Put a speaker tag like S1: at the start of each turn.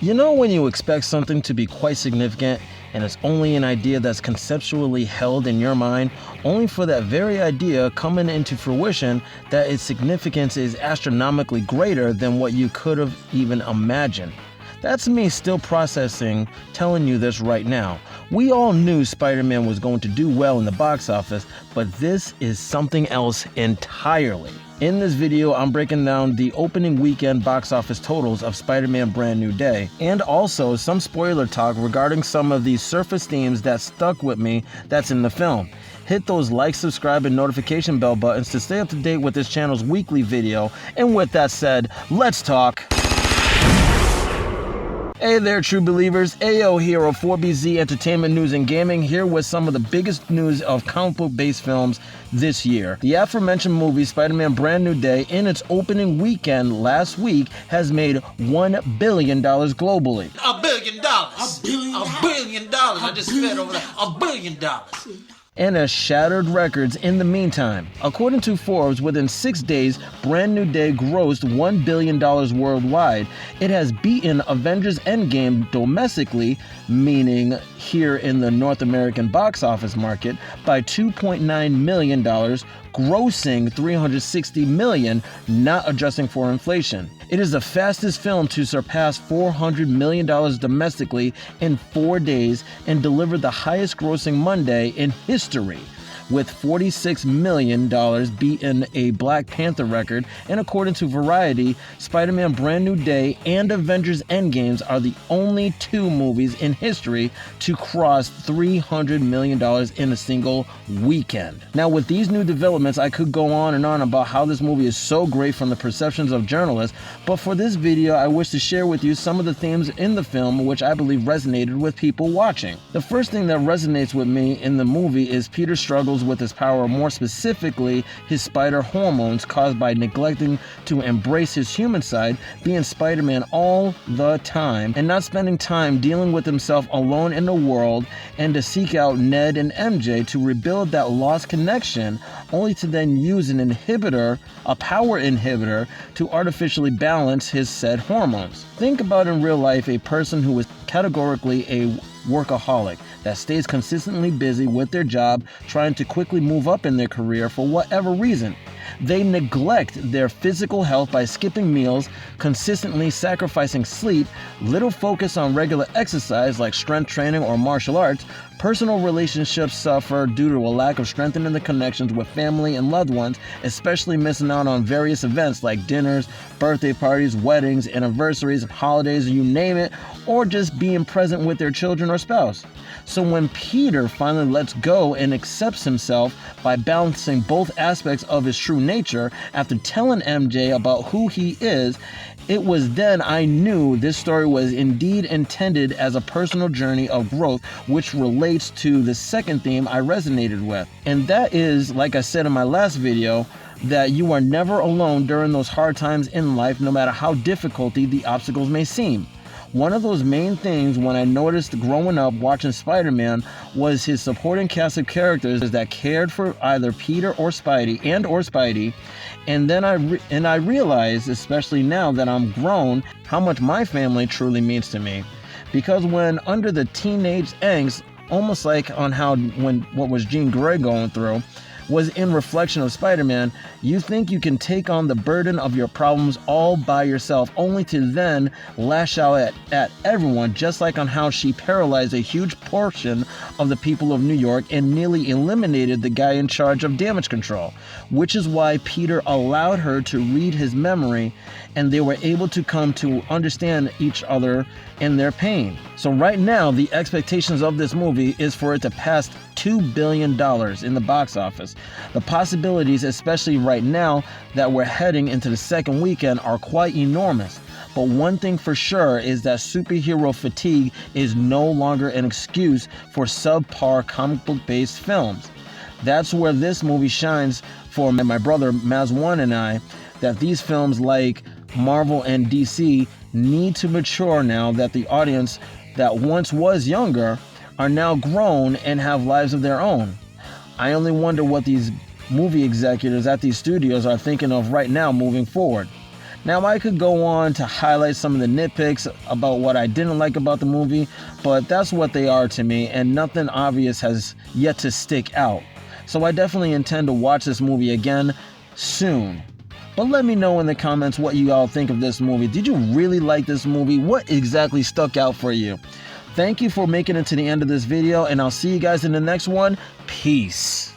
S1: You know when you expect something to be quite significant and it's only an idea that's conceptually held in your mind, only for that very idea coming into fruition that its significance is astronomically greater than what you could have even imagined. That's me still processing, telling you this right now. We all knew Spider-Man was going to do well in the box office, but this is something else entirely. In this video, I'm breaking down the opening weekend box office totals of Spider-Man Brand New Day, and also some spoiler talk regarding some of these surface themes that stuck with me that's in the film. Hit those like, subscribe, and notification bell buttons to stay up to date with this channel's weekly video, and with that said, let's talk. Hey there, true believers. Ayo here of 4BZ Entertainment News and Gaming, here with some of the biggest news of comic book-based films this year. The aforementioned movie, Spider-Man Brand New Day, in its opening weekend last week, has made $1 billion globally.
S2: $1 billion. $1 billion. I just spit over that. $1 billion.
S1: And has shattered records in the meantime. According to Forbes, within 6 days, Brand New Day grossed $1 billion worldwide. It has beaten Avengers Endgame domestically, meaning here in the North American box office market, by $2.9 million, grossing $360 million, not adjusting for inflation. It is the fastest film to surpass $400 million domestically in 4 days and delivered the highest grossing Monday in history, with $46 million beating a Black Panther record. And according to Variety, Spider-Man Brand New Day and Avengers Endgames are the only two movies in history to cross $300 million in a single weekend. Now, with these new developments, I could go on and on about how this movie is so great from the perceptions of journalists, but for this video, I wish to share with you some of the themes in the film which I believe resonated with people watching. The first thing that resonates with me in the movie is Peter's struggles with his power, more specifically his spider hormones caused by neglecting to embrace his human side, being Spider-Man all the time, and not spending time dealing with himself alone in the world, and to seek out Ned and MJ to rebuild that lost connection, only to then use an inhibitor, a power inhibitor, to artificially balance his said hormones. Think about in real life a person who is categorically a workaholic that stays consistently busy with their job, trying to quickly move up in their career for whatever reason. They neglect their physical health by skipping meals, consistently sacrificing sleep, little focus on regular exercise like strength training or martial arts. Personal relationships suffer due to a lack of strengthening the connections with family and loved ones, especially missing out on various events like dinners, birthday parties, weddings, anniversaries, holidays, you name it, or just being present with their children or spouse. So when Peter finally lets go and accepts himself by balancing both aspects of his true nature, after telling MJ about who he is, it was then I knew this story was indeed intended as a personal journey of growth, which relates to the second theme I resonated with. And that is, like I said in my last video, that you are never alone during those hard times in life, no matter how difficult the obstacles may seem. One of those main things when I noticed growing up watching Spider-Man was his supporting cast of characters that cared for either Peter or Spidey, and then I realized, especially now that I'm grown, how much my family truly means to me. Because when under the teenage angst, almost like on how what was Jean Grey going through, was in reflection of Spider-Man, you think you can take on the burden of your problems all by yourself, only to then lash out at everyone, just like on how she paralyzed a huge portion of the people of New York and nearly eliminated the guy in charge of damage control, which is why Peter allowed her to read his memory, and they were able to come to understand each other and their pain. So right now, the expectations of this movie is for it to pass $2 billion in the box office. The possibilities, especially right now that we're heading into the second weekend, are quite enormous. But one thing for sure is that superhero fatigue is no longer an excuse for subpar comic book based films. That's where this movie shines for my brother Maz1 and I, that these films like Marvel and DC need to mature now that the audience that once was younger are now grown and have lives of their own. I only wonder what these movie executives at these studios are thinking of right now moving forward. Now, I could go on to highlight some of the nitpicks about what I didn't like about the movie, but that's what they are to me, and nothing obvious has yet to stick out. So I definitely intend to watch this movie again soon. But let me know in the comments what you all think of this movie. Did you really like this movie? What exactly stuck out for you? Thank you for making it to the end of this video, and I'll see you guys in the next one. Peace.